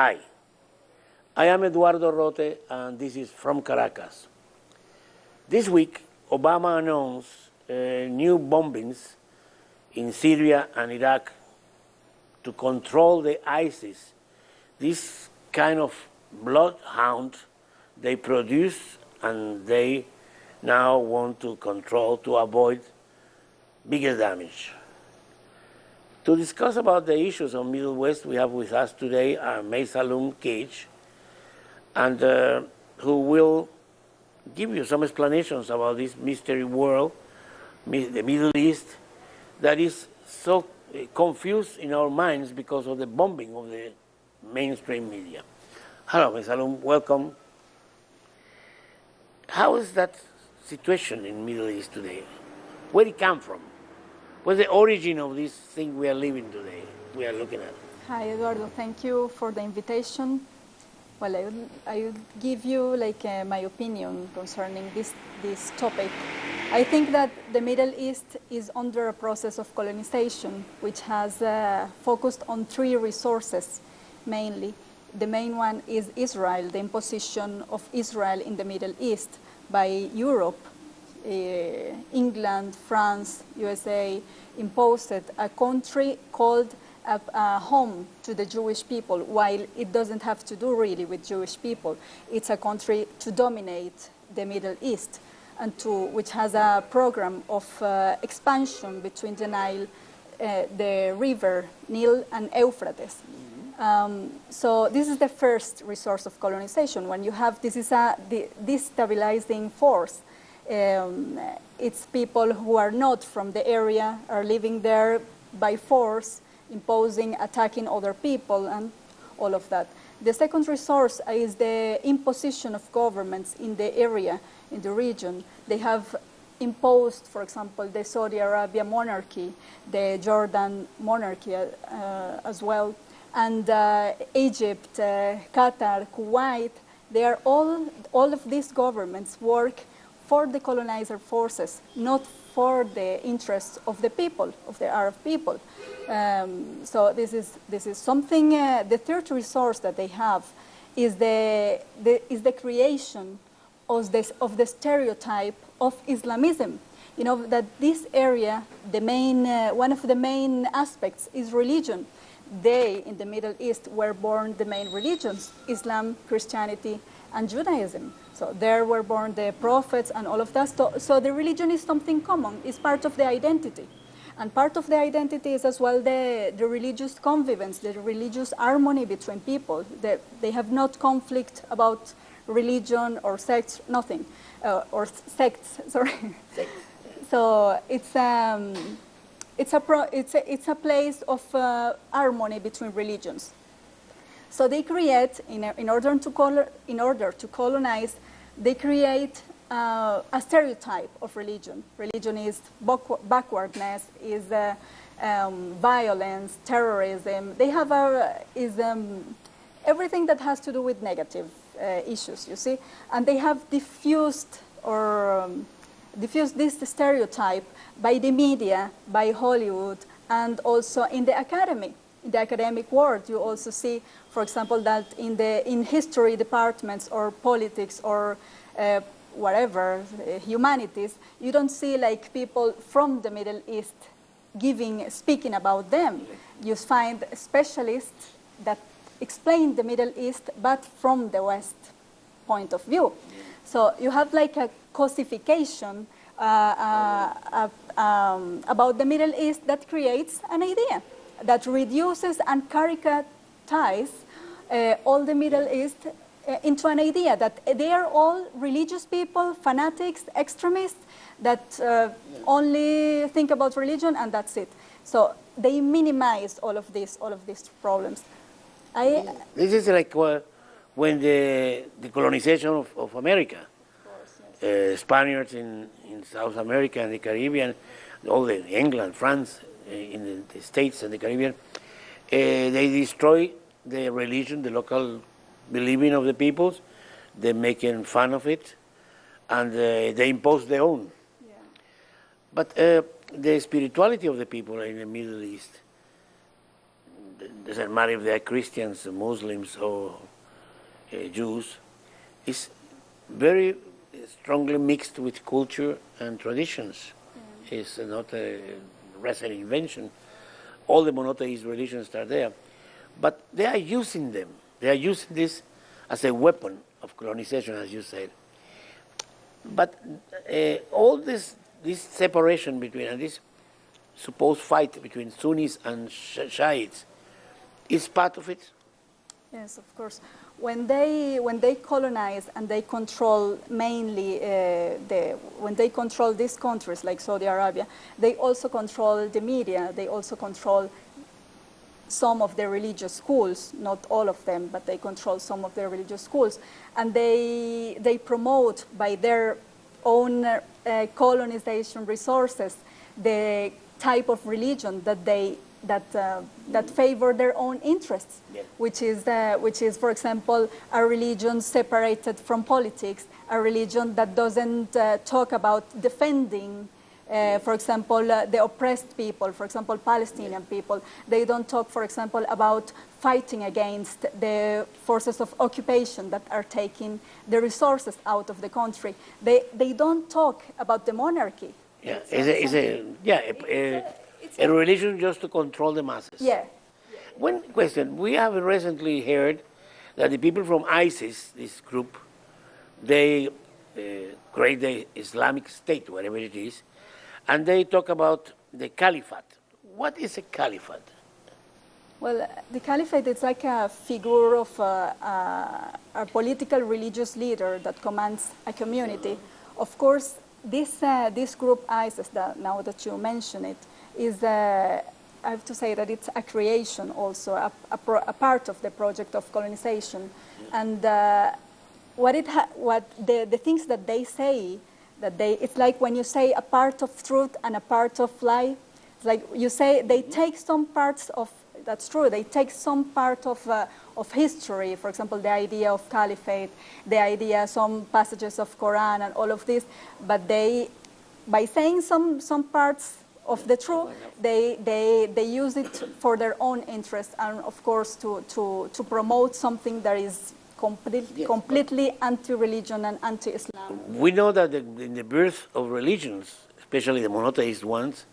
Hi, I am Eduardo Rote, and this is from Caracas. This week, Obama announced new bombings in Syria and Iraq to control the ISIS. This kind of bloodhound they produce and they now want to control to avoid bigger damage. To discuss about the issues of Middle West, we have with us today Maysalum Cage, and who will give you some explanations about this mystery world, the Middle East, that is so confused in our minds because of the bombing of the mainstream media. Hello, Maysalum, welcome. How is that situation in Middle East today? Where it come from? What's the origin of this thing we are living today, we are looking at? Hi, Eduardo. Thank you for the invitation. Well, I would give you my opinion concerning this topic. I think that the Middle East is under a process of colonization, which has focused on three resources mainly. The main one is Israel, the imposition of Israel in the Middle East by Europe. England, France, USA imposed a country called a home to the Jewish people, while it doesn't have to do really with Jewish people. It's a country to dominate the Middle East, and which has a program of expansion between the Nile, the river Nile and Euphrates. So this is the first resource of colonization. When you have, this is a destabilizing force. It's people who are not from the area, are living there by force, imposing, attacking other people, and all of that. The second resource is the imposition of governments in the area, in the region. They have imposed, for example, the Saudi Arabia monarchy, the Jordan monarchy as well, and Egypt, Qatar, Kuwait. They are all of these governments work for the colonizer forces, not for the interests of the people, of the Arab people. So this is something. The third resource that they have is the creation of the stereotype of Islamism. You know that this area, one of the main aspects is religion. They in the Middle East were born the main religions: Islam, Christianity, and Judaism. So there were born the prophets and all of that. So the religion is something common, it's part of the identity. And part of the identity is as well the religious convivence, the religious harmony between people. They have not conflict about religion or sects, nothing, or sects, sorry. So it's a place of harmony between religions. So they create, in order to colonize, they create a stereotype of religion. Religion is backwardness, is violence, terrorism. They have everything that has to do with negative issues, you see. And they have diffused this stereotype by the media, by Hollywood, and also in the academy. In the academic world, you also see, for example, that in history departments or politics or whatever, humanities, you don't see like people from the Middle East speaking about them. You find specialists that explain the Middle East, but from the West point of view. So you have like a cosification about the Middle East that creates an idea that reduces and caricatures all the Middle East into an idea that they are all religious people, fanatics, extremists, that only think about religion and that's it. So they minimize all of these problems. This is like when the colonization of America, Spaniards in South America and the Caribbean, all the England, France, in the States and the Caribbean, they destroy the religion, the local believing of the peoples. They're making fun of it, and they impose their own. Yeah. But the spirituality of the people in the Middle East, doesn't matter if they're Christians, Muslims, or Jews, is very strongly mixed with culture and traditions. It's not a recent invention. All the monotheist religions are there. But they are using them. They are using this as a weapon of colonization, as you said. But all this separation between, and this supposed fight between Sunnis and Shiites, is part of it? Yes, of course. When they colonize and they control mainly when they control these countries like Saudi Arabia, they also control the media. They also control some of the religious schools, not all of them, but they control some of their religious schools, and they promote by their own colonization resources the type of religion that favor their own interests, yeah. which is, for example, a religion separated from politics, a religion that doesn't talk about defending, for example, the oppressed people, for example, Palestinian people. They don't talk, for example, about fighting against the forces of occupation that are taking the resources out of the country. They don't talk about the monarchy. Yeah, a religion just to control the masses. Yeah. One question, we have recently heard that the people from ISIS, this group, they create the Islamic State, whatever it is, and they talk about the caliphate. What is a caliphate? Well, the caliphate is like a figure of a political religious leader that commands a community. Of course, this group ISIS, now that you mention it, is I have to say that it's a creation also, a part of the project of colonization. And what the things that they say, it's like when you say a part of truth and a part of lie. It's like you say they take some parts of, that's true, they take some part of history, for example, the idea of caliphate, the idea, some passages of Quran and all of this, but by saying some parts of the truth, they use it for their own interest and, of course, to promote something that is completely anti-religion and anti-Islam. We know that in the birth of religions, especially the monotheist ones,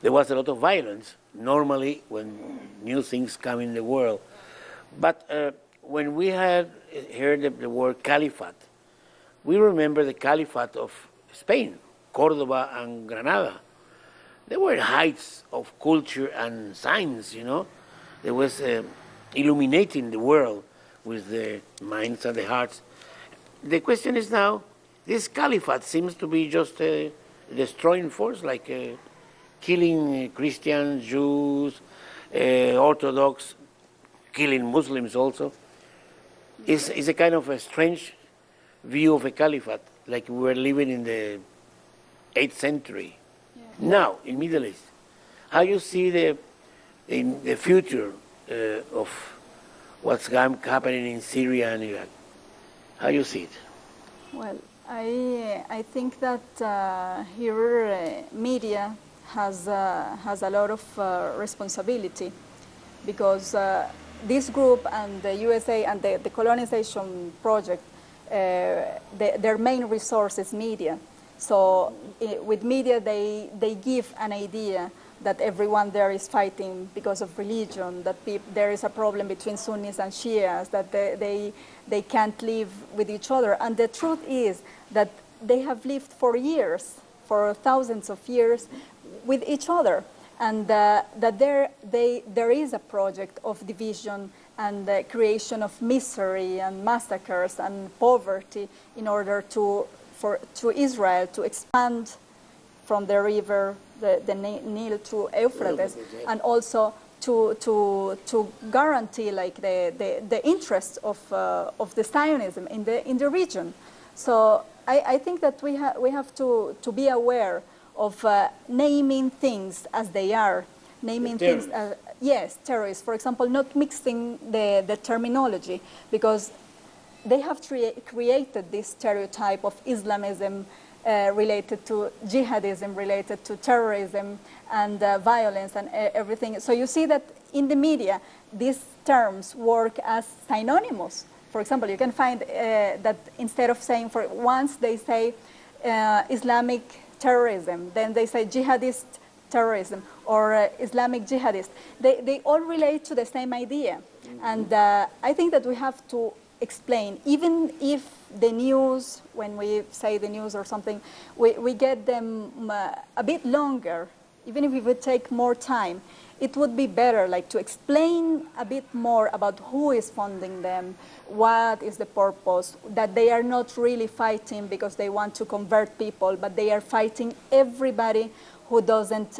there was a lot of violence, normally when new things come in the world. But when we had heard the word caliphate, we remember the caliphate of Spain, Cordoba and Granada. They were heights of culture and science, you know. There was illuminating the world with the minds and the hearts. The question is now, this caliphate seems to be just a destroying force, like killing Christians, Jews, Orthodox, killing Muslims also. It's a kind of a strange view of a caliphate, like we were living in the 8th century. Yeah. Now, in Middle East, how you see in the future of what's happening in Syria and Iraq? How you see it? Well, I think that here media has a lot of responsibility, because this group and the USA and the colonization project, their main resource is media. So with media, they give an idea that everyone there is fighting because of religion, that there is a problem between Sunnis and Shias, that they can't live with each other. And the truth is that they have lived for years, for thousands of years, with each other. And that there is a project of division and the creation of misery and massacres and poverty in order to Israel to expand from the river, the Nile to Euphrates, and also to guarantee like the interests of the Zionism in the region. So I think that we have to be aware of naming things as they are, naming things as, yes, terrorists, for example, not mixing the terminology, because they have created this stereotype of Islamism related to jihadism, related to terrorism and violence and everything. So you see that in the media, these terms work as synonymous. For example, you can find that instead of saying, for once they say Islamic terrorism, then they say jihadist terrorism or Islamic jihadist. They all relate to the same idea. And I think that we have to explain, even if the news, when we say the news or something, we get them a bit longer, even if it would take more time, it would be better like to explain a bit more about who is funding them, what is the purpose, that they are not really fighting because they want to convert people, but they are fighting everybody who doesn't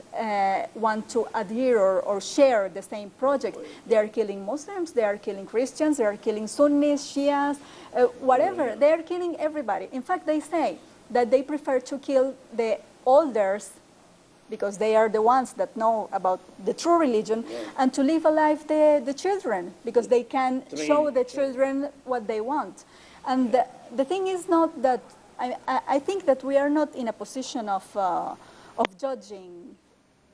want to adhere or share the same project. They are killing Muslims, they are killing Christians, they are killing Sunnis, Shias, whatever. They are killing everybody. In fact, they say that they prefer to kill the elders because they are the ones that know about the true religion, and to leave alive the children because they can show the children what they want. And the thing is not that, I think that we are not in a position of judging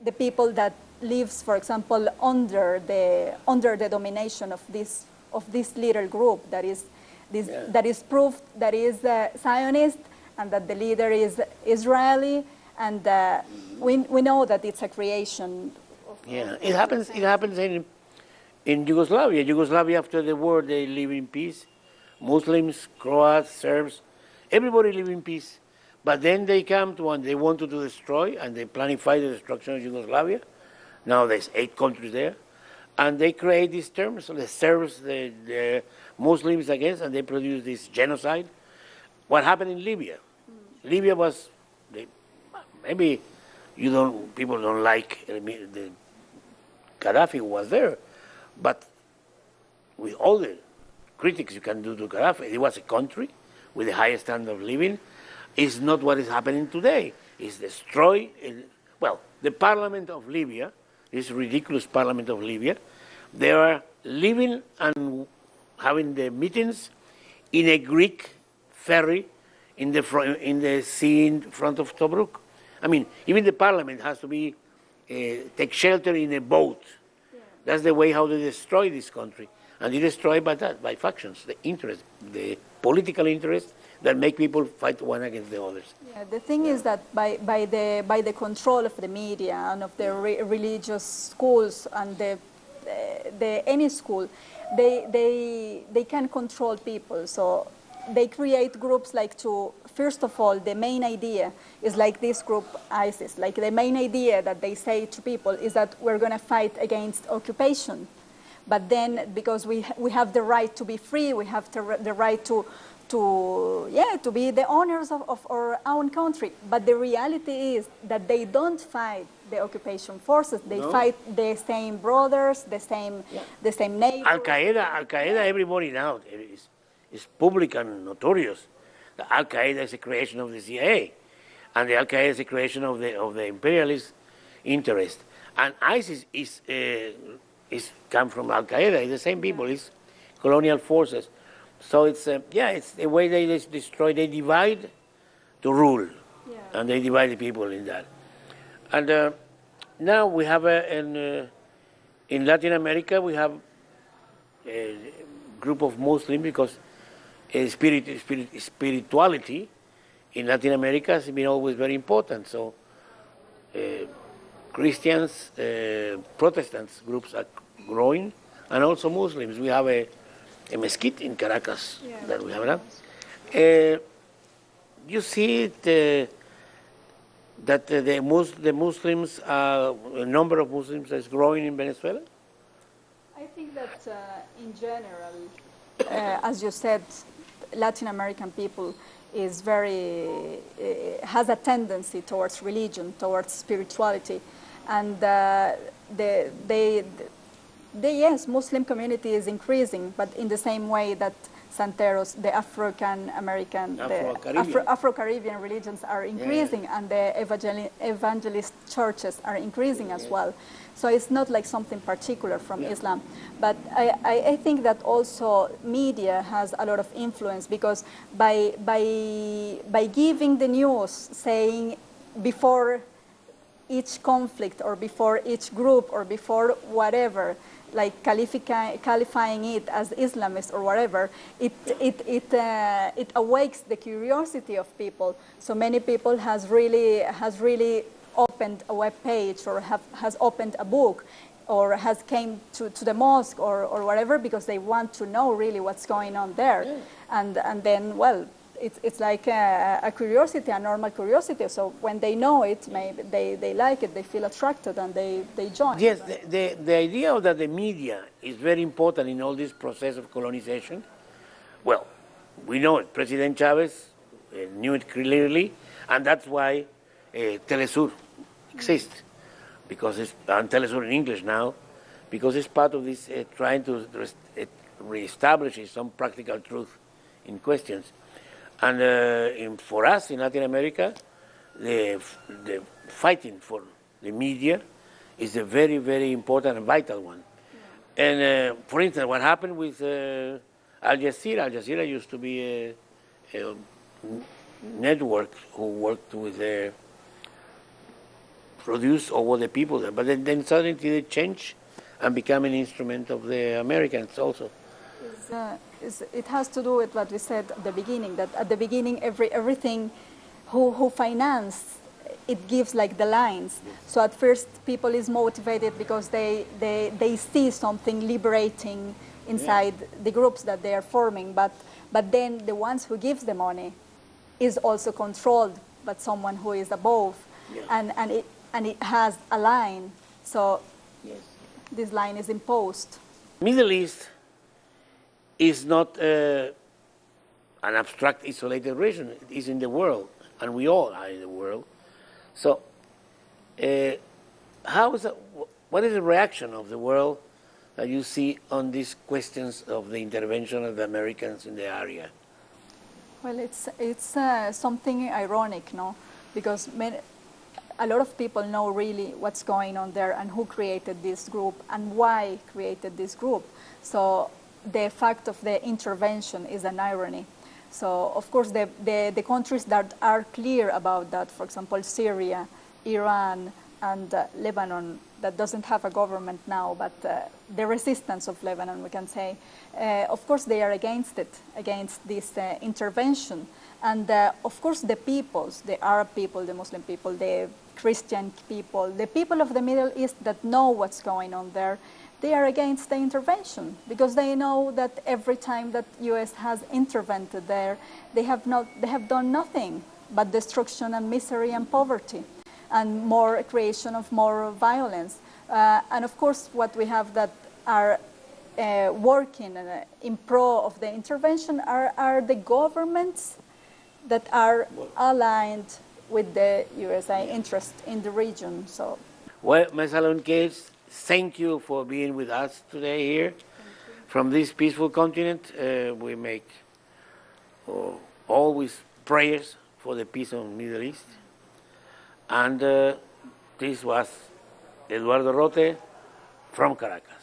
the people that lives, for example, under the domination of this little group that is that is proved that is Zionist and that the leader is Israeli, and we know that it's a creation. It happens in Yugoslavia. Yugoslavia after the war, they live in peace. Muslims, Croats, Serbs, everybody live in peace. But then they come to one, they wanted to destroy, and they planify the destruction of Yugoslavia. Now there's 8 countries there. And they create these terms, so the Serbs, the Muslims against, and they produce this genocide. What happened in Libya? Libya was, maybe people don't like the Gaddafi who was there, but with all the critics you can do to Gaddafi, it was a country with the highest standard of living. It's not what is happening today. It's destroyed. Well, the parliament of Libya, this ridiculous parliament of Libya, they are living and having the meetings in a Greek ferry in the sea in front of Tobruk. I mean, even the parliament has to be take shelter in a boat. Yeah. That's the way how they destroy this country, and they destroy by that, by factions, the interest, the political interest that make people fight one against the others. Yeah, the thing is that by the control of the media and of the religious schools and any school, they can control people. So they create groups like to, first of all, the main idea is like this group ISIS. Like the main idea that they say to people is that we're going to fight against occupation. But then because we have the right to be free, we have the right to be the owners of our own country. But the reality is that they don't fight the occupation forces. They fight the same brothers, the same neighbors. Al-Qaeda, everybody now is public and notorious. The Al-Qaeda is a creation of the CIA, and the Al-Qaeda is a creation of the imperialist interest. And ISIS is come from Al-Qaeda. It's the same people. It's colonial forces. So it's it's the way they destroy. They divide to rule, and they divide the people in that. And now we have in Latin America we have a group of Muslims because spirituality in Latin America has been always very important. So Christians, Protestants groups are growing, and also Muslims. We have a mosque in Caracas that we have now. You see it, that the Muslims, a number of Muslims is growing in Venezuela? I think that in general, as you said, Latin American people is has a tendency towards religion, towards spirituality, and yes, Muslim community is increasing, but in the same way that Santeros, the African-American, Afro-Caribbean religions are increasing, and the evangelist churches are increasing as well. So it's not like something particular from Islam. But I think that also media has a lot of influence, because by giving the news saying before each conflict or before each group or before whatever, like qualifying it as Islamist or whatever, it awakes the curiosity of people. So many people has really opened a web page or has opened a book or has came to the mosque or whatever because they want to know really what's going on there. Yeah. And then, well, it's like a curiosity, a normal curiosity. So when they know it, maybe they like it, they feel attracted, and they join. Yes, the idea that the media is very important in all this process of colonization, well, we know it. President Chavez knew it clearly, and that's why Telesur exists, because it's, and Telesur in English now, because it's part of this trying to reestablish some practical truth in questions. And for us in Latin America, the fighting for the media is a very, very important and vital one. Yeah. And for instance, what happened with Al Jazeera? Al Jazeera used to be a network who worked with produce over the people there, but then suddenly they changed and become an instrument of the Americans also. It has to do with what we said at the beginning, that at the beginning everything who financed it gives like the lines. So at first people is motivated because they see something liberating inside the groups that they are forming, but then the ones who gives the money is also controlled by someone who is above. Yeah. And it has a line, so yes, this line is imposed. Middle East is not an abstract, isolated region. It is in the world, and we all are in the world. So, what is the reaction of the world that you see on these questions of the intervention of the Americans in the area? Well, it's something ironic, no? Because a lot of people know really what's going on there and who created this group and why created this group. So the fact of the intervention is an irony. So of course the countries that are clear about that, for example, Syria, Iran, and Lebanon, that doesn't have a government now, but the resistance of Lebanon, we can say, of course they are against it, against this intervention. And of course the peoples, the Arab people, the Muslim people, the Christian people, the people of the Middle East that know what's going on there, they are against the intervention because they know that every time that U.S. has intervened there, they have done nothing but destruction and misery and poverty and more creation of more violence. And of course, what we have that are working in pro of the intervention are the governments that are aligned with the USA interest in the region. So, well, Ms. Alonquez, thank you for being with us today here. From this peaceful continent. We make always prayers for the peace of the Middle East. And this was Eduardo Rote from Caracas.